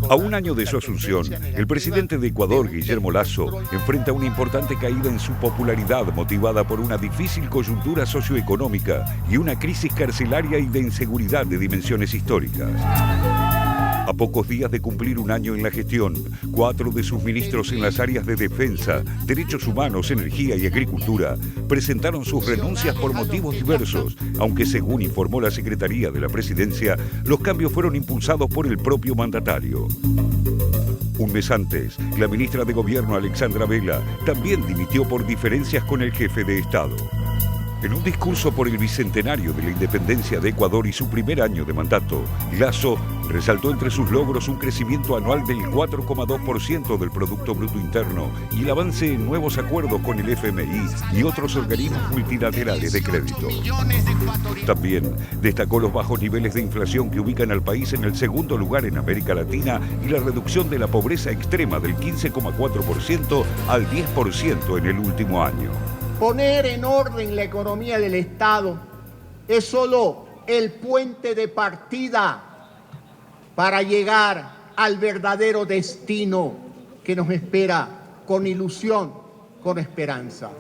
A un año de su asunción, el presidente de Ecuador, Guillermo Lasso, enfrenta una importante caída en su popularidad motivada por una difícil coyuntura socioeconómica y una crisis carcelaria y de inseguridad de dimensiones históricas. A pocos días de cumplir un año en la gestión, 4 de sus ministros en las áreas de defensa, derechos humanos, energía y agricultura presentaron sus renuncias por motivos diversos, aunque según informó la Secretaría de la Presidencia, los cambios fueron impulsados por el propio mandatario. Un mes antes, la ministra de Gobierno, Alexandra Vela, también dimitió por diferencias con el jefe de Estado. En un discurso por el bicentenario de la independencia de Ecuador y su primer año de mandato, Lasso resaltó entre sus logros un crecimiento anual del 4,2% del Producto Bruto Interno y el avance en nuevos acuerdos con el FMI y otros organismos multilaterales de crédito. También destacó los bajos niveles de inflación que ubican al país en el segundo lugar en América Latina y la reducción de la pobreza extrema del 15,4% al 10% en el último año. Poner en orden la economía del Estado es solo el puente de partida para llegar al verdadero destino que nos espera con ilusión, con esperanza.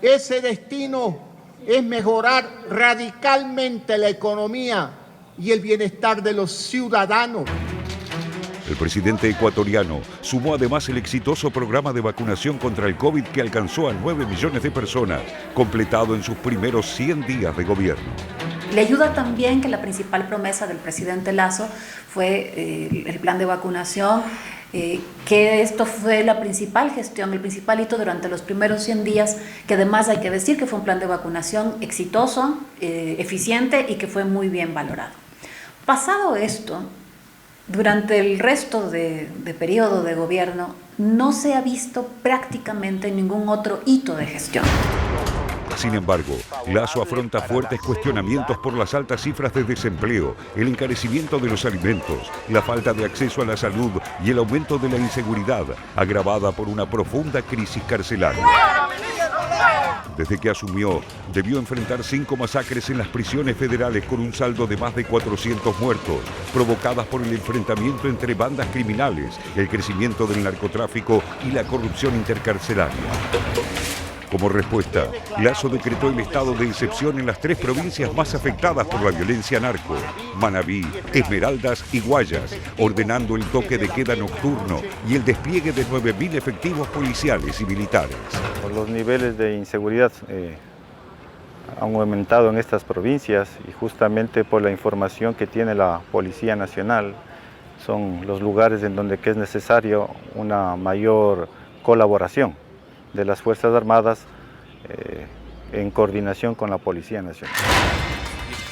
Ese destino es mejorar radicalmente la economía y el bienestar de los ciudadanos. El presidente ecuatoriano sumó además el exitoso programa de vacunación contra el COVID que alcanzó a 9 millones de personas, completado en sus primeros 100 días de gobierno. Le ayuda también que la principal promesa del presidente Lasso fue el plan de vacunación, que esto fue la principal gestión, el principal hito durante los primeros 100 días, que además hay que decir que fue un plan de vacunación exitoso, eficiente y que fue muy bien valorado. Pasado esto, durante el resto de periodo de gobierno no se ha visto prácticamente ningún otro hito de gestión. Sin embargo, Lasso afronta fuertes cuestionamientos por las altas cifras de desempleo, el encarecimiento de los alimentos, la falta de acceso a la salud y el aumento de la inseguridad, agravada por una profunda crisis carcelaria. Desde que asumió, debió enfrentar 5 masacres en las prisiones federales con un saldo de más de 400 muertos, provocadas por el enfrentamiento entre bandas criminales, el crecimiento del narcotráfico y la corrupción intercarcelaria. Como respuesta, Lasso decretó el estado de excepción en las 3 provincias más afectadas por la violencia narco, Manabí, Esmeraldas y Guayas, ordenando el toque de queda nocturno y el despliegue de 9.000 efectivos policiales y militares. Los niveles de inseguridad han aumentado en estas provincias y justamente por la información que tiene la Policía Nacional son los lugares en donde es necesario una mayor colaboración de las Fuerzas Armadas en coordinación con la Policía Nacional.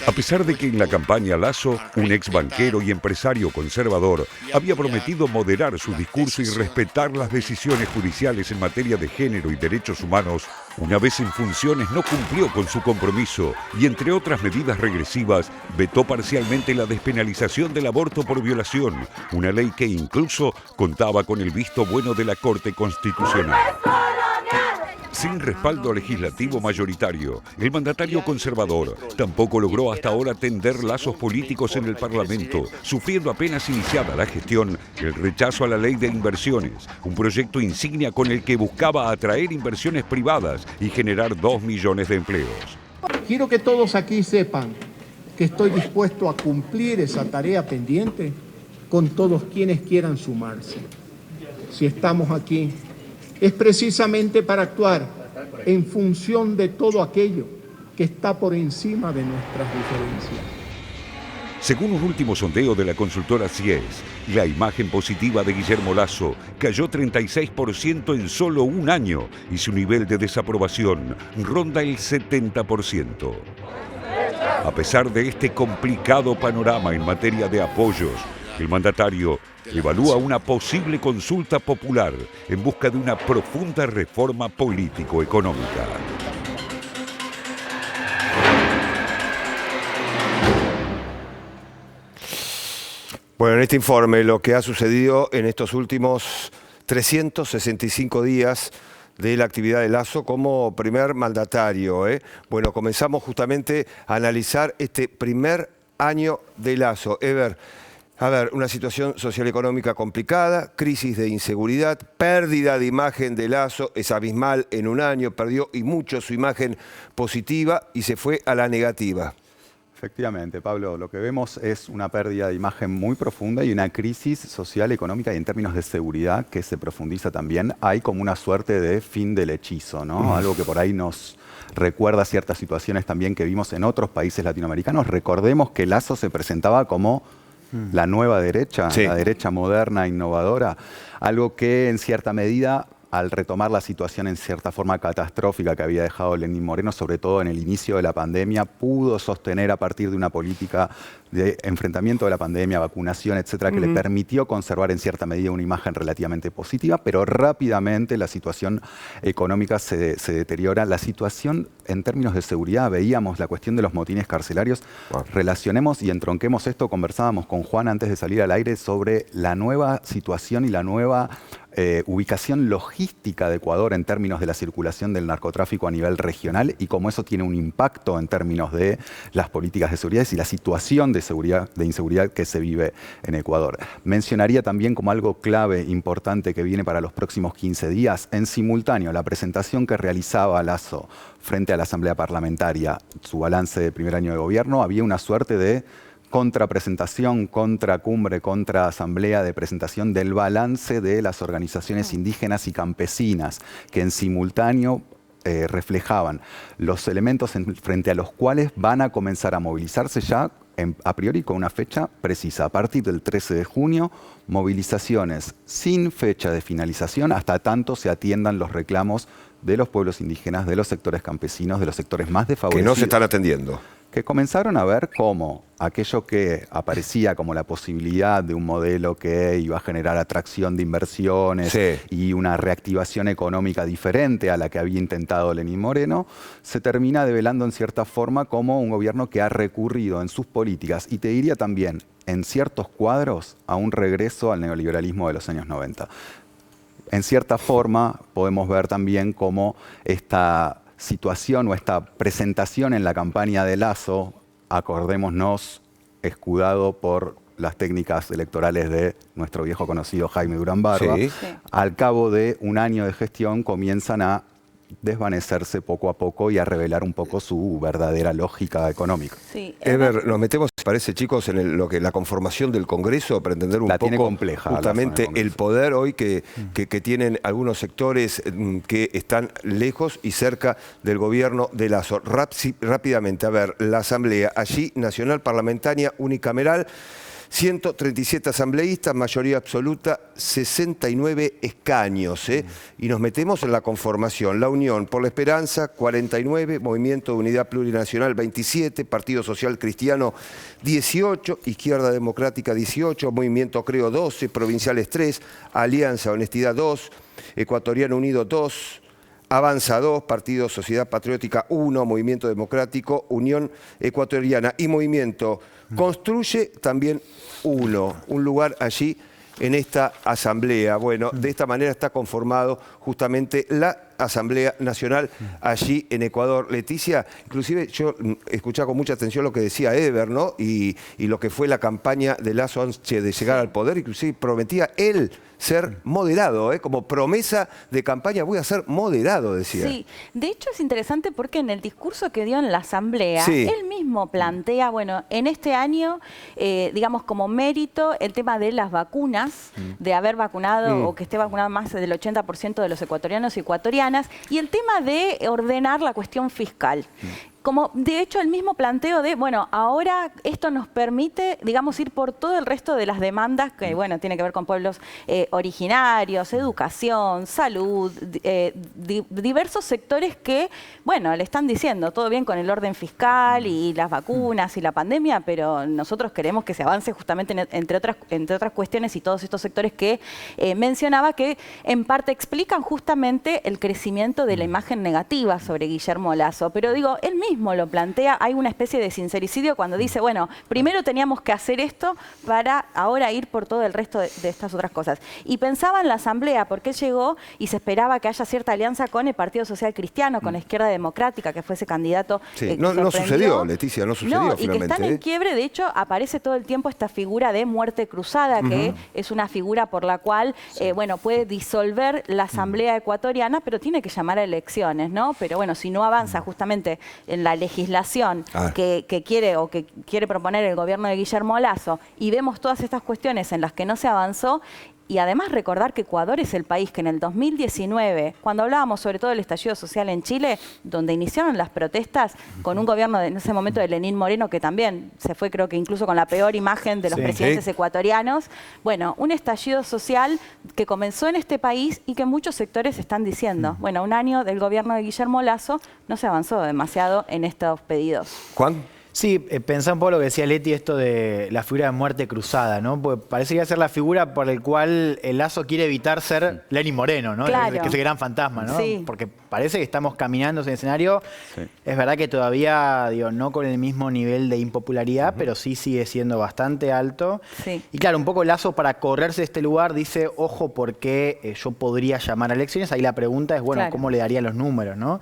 A pesar de que en la campaña Lasso, un ex banquero y empresario conservador, había prometido moderar su discurso y respetar las decisiones judiciales en materia de género y derechos humanos, una vez en funciones no cumplió con su compromiso y, entre otras medidas regresivas, vetó parcialmente la despenalización del aborto por violación, una ley que incluso contaba con el visto bueno de la Corte Constitucional. Sin respaldo legislativo mayoritario, el mandatario conservador tampoco logró hasta ahora tender lazos políticos en el Parlamento, sufriendo apenas iniciada la gestión el rechazo a la ley de inversiones, un proyecto insignia con el que buscaba atraer inversiones privadas y generar 2 millones de empleos. Quiero que todos aquí sepan que estoy dispuesto a cumplir esa tarea pendiente con todos quienes quieran sumarse. Si estamos aquí, es precisamente para actuar en función de todo aquello que está por encima de nuestras diferencias. Según un último sondeo de la consultora CIES, la imagen positiva de Guillermo Lasso cayó 36% en solo un año y su nivel de desaprobación ronda el 70%. A pesar de este complicado panorama en materia de apoyos, el mandatario evalúa una posible consulta popular en busca de una profunda reforma político-económica. Bueno, en este informe lo que ha sucedido en estos últimos 365 días de la actividad de Lasso como primer mandatario. Bueno, comenzamos justamente a analizar este primer año de Lasso. Ever, A ver, una situación social y económica complicada, crisis de inseguridad, pérdida de imagen de Lasso, es abismal en un año, perdió y mucho su imagen positiva y se fue a la negativa. Efectivamente, Pablo, lo que vemos es una pérdida de imagen muy profunda y una crisis social, económica y en términos de seguridad que se profundiza también. Hay como una suerte de fin del hechizo, ¿no? Algo que por ahí nos recuerda ciertas situaciones también que vimos en otros países latinoamericanos. Recordemos que Lasso se presentaba como la nueva derecha, Sí. la derecha moderna, innovadora, algo que en cierta medida, al retomar la situación en cierta forma catastrófica que había dejado Lenín Moreno, sobre todo en el inicio de la pandemia, pudo sostener a partir de una política de enfrentamiento de la pandemia, vacunación, etcétera, que le permitió conservar en cierta medida una imagen relativamente positiva, pero rápidamente la situación económica se deteriora. La situación en términos de seguridad, veíamos la cuestión de los motines carcelarios. Relacionemos y entronquemos esto, conversábamos con Juan antes de salir al aire sobre la nueva situación y la nueva ubicación logística de Ecuador en términos de la circulación del narcotráfico a nivel regional y cómo eso tiene un impacto en términos de las políticas de seguridad y la situación de seguridad, de inseguridad que se vive en Ecuador. Mencionaría también como algo clave, importante que viene para los próximos 15 días, en simultáneo la presentación que realizaba Lasso frente a la Asamblea Parlamentaria, su balance de primer año de gobierno, había una suerte de contrapresentación, contracumbre, contraasamblea de presentación del balance de las organizaciones indígenas y campesinas que en simultáneo reflejaban los elementos frente a los cuales van a comenzar a movilizarse ya a priori con una fecha precisa. A partir del 13 de junio, movilizaciones sin fecha de finalización hasta tanto se atiendan los reclamos de los pueblos indígenas, de los sectores campesinos, de los sectores más desfavorecidos. Que no se están atendiendo. Que comenzaron a ver cómo aquello que aparecía como la posibilidad de un modelo que iba a generar atracción de inversiones y una reactivación económica diferente a la que había intentado Lenín Moreno, se termina develando en cierta forma como un gobierno que ha recurrido en sus políticas, y te diría también en ciertos cuadros, a un regreso al neoliberalismo de los años 90. En cierta forma podemos ver también cómo esta situación o esta presentación en la campaña de Lasso, acordémonos, escudado por las técnicas electorales de nuestro viejo conocido Jaime Durán Barba, al cabo de un año de gestión comienzan a desvanecerse poco a poco y a revelar un poco su verdadera lógica económica. Sí, Ever, nos metemos, parece, chicos, en la conformación del Congreso para entender un poco compleja, justamente el poder hoy que tienen algunos sectores que están lejos y cerca del gobierno de Lasso. Rápidamente, a ver, la Asamblea, allí, Nacional Parlamentaria Unicameral, 137 asambleístas, mayoría absoluta, 69 escaños. Y nos metemos en la conformación. La Unión por la Esperanza, 49, Movimiento de Unidad Plurinacional, 27, Partido Social Cristiano, 18, Izquierda Democrática, 18, Movimiento Creo, 12, Provinciales, 3, Alianza Honestidad, 2, Ecuatoriano Unido, 2, Avanza 2, Partido Sociedad Patriótica 1, Movimiento Democrático, Unión Ecuatoriana y Movimiento Construye también 1, un lugar allí en esta asamblea. Bueno, de esta manera está conformado justamente la Asamblea Nacional allí en Ecuador. Leticia, inclusive yo escuchaba con mucha atención lo que decía Ever, ¿no? Y lo que fue la campaña de Lasso antes de llegar al poder, inclusive prometía él ser moderado, como promesa de campaña, voy a ser moderado, decía. Sí, de hecho es interesante porque en el discurso que dio en la Asamblea, él mismo plantea, bueno, en este año, digamos como mérito, el tema de las vacunas, de haber vacunado o que esté vacunado más del 80% de los ecuatorianos y ecuatorianas, y el tema de ordenar la cuestión fiscal. Como de hecho el mismo planteo de, bueno, ahora esto nos permite, digamos, ir por todo el resto de las demandas que, bueno, tiene que ver con pueblos originarios, educación, salud, diversos sectores que, bueno, le están diciendo, todo bien con el orden fiscal y las vacunas y la pandemia, pero nosotros queremos que se avance justamente entre otras cuestiones y todos estos sectores que mencionaba que en parte explican justamente el crecimiento de la imagen negativa sobre Guillermo Lasso. Pero digo, él mismo mismo lo plantea, hay una especie de sincericidio cuando dice, bueno, primero teníamos que hacer esto para ahora ir por todo el resto de estas otras cosas. Y pensaba en la Asamblea, porque él llegó y se esperaba que haya cierta alianza con el Partido Social Cristiano, con la Izquierda Democrática, que fuese candidato. Sí, no sucedió, Leticia, no sucedió finalmente. Y que están en quiebre. De hecho, aparece todo el tiempo esta figura de muerte cruzada, que es una figura por la cual, bueno, puede disolver la Asamblea ecuatoriana, pero tiene que llamar a elecciones, ¿no? Pero bueno, si no avanza justamente en la legislación que quiere proponer el gobierno de Guillermo Lasso, y vemos todas estas cuestiones en las que no se avanzó. Y además recordar que Ecuador es el país que en el 2019, cuando hablábamos sobre todo del estallido social en Chile, donde iniciaron las protestas con un gobierno en ese momento de Lenín Moreno, que también se fue, creo que incluso con la peor imagen de los presidentes ecuatorianos. Bueno, un estallido social que comenzó en este país y que muchos sectores están diciendo, bueno, un año del gobierno de Guillermo Lasso no se avanzó demasiado en estos pedidos. ¿Juan? Sí, pensá un poco lo que decía Leti, esto de la figura de muerte cruzada, ¿no? Porque parecería ser la figura por la cual el Lasso quiere evitar ser Lenín Moreno, ¿no? Claro. Que es ese gran fantasma, ¿no? Sí. Porque parece que estamos caminando en el escenario. Es verdad que todavía, digo, no con el mismo nivel de impopularidad, pero sí sigue siendo bastante alto. Sí. Y claro, un poco Lasso, para correrse de este lugar, dice, ojo, porque yo podría llamar a elecciones. Ahí la pregunta es, bueno, ¿cómo le daría los números, no?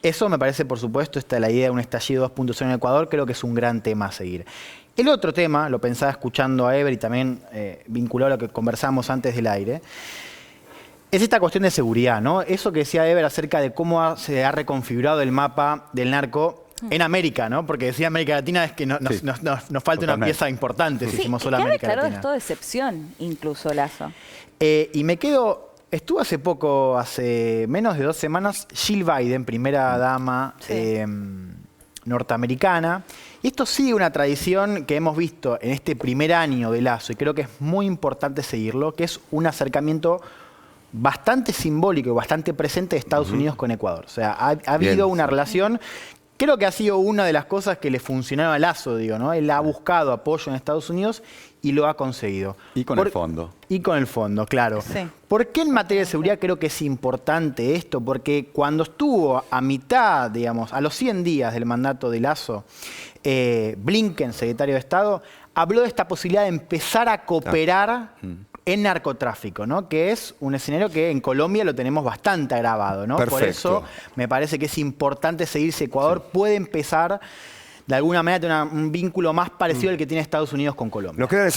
Eso me parece, por supuesto, la idea de un estallido 2.0 en Ecuador, creo que es un gran tema a seguir. El otro tema, lo pensaba escuchando a Ever y también vinculado a lo que conversamos antes del aire, es esta cuestión de seguridad, ¿no? Eso que decía Ever acerca de cómo se ha reconfigurado el mapa del narco en América, ¿no? Porque decía América Latina es que nos falta una pieza importante si decimos solo América Latina. Sí, que ha declarado esto de excepción, incluso Lasso. Y me quedo... Estuvo hace poco, hace menos de 2 semanas, Jill Biden, primera dama norteamericana. Y esto sigue una tradición que hemos visto en este primer año de Lasso, y creo que es muy importante seguirlo, que es un acercamiento bastante simbólico y bastante presente de Estados Unidos con Ecuador. O sea, ha habido una relación... Creo que ha sido una de las cosas que le funcionaron a Lasso, digo, ¿no? Él ha buscado apoyo en Estados Unidos y lo ha conseguido. Y con el fondo. Y con el fondo, claro. Sí. ¿Por qué en materia de seguridad creo que es importante esto? Porque cuando estuvo a mitad, digamos, a los 100 días del mandato de Lasso, Blinken, secretario de Estado, habló de esta posibilidad de empezar a cooperar en narcotráfico, ¿no? Que es un escenario que en Colombia lo tenemos bastante agravado, ¿no? Perfecto. Por eso me parece que es importante seguirse. Ecuador puede empezar de alguna manera a tener un vínculo más parecido al que tiene Estados Unidos con Colombia. Nos quedan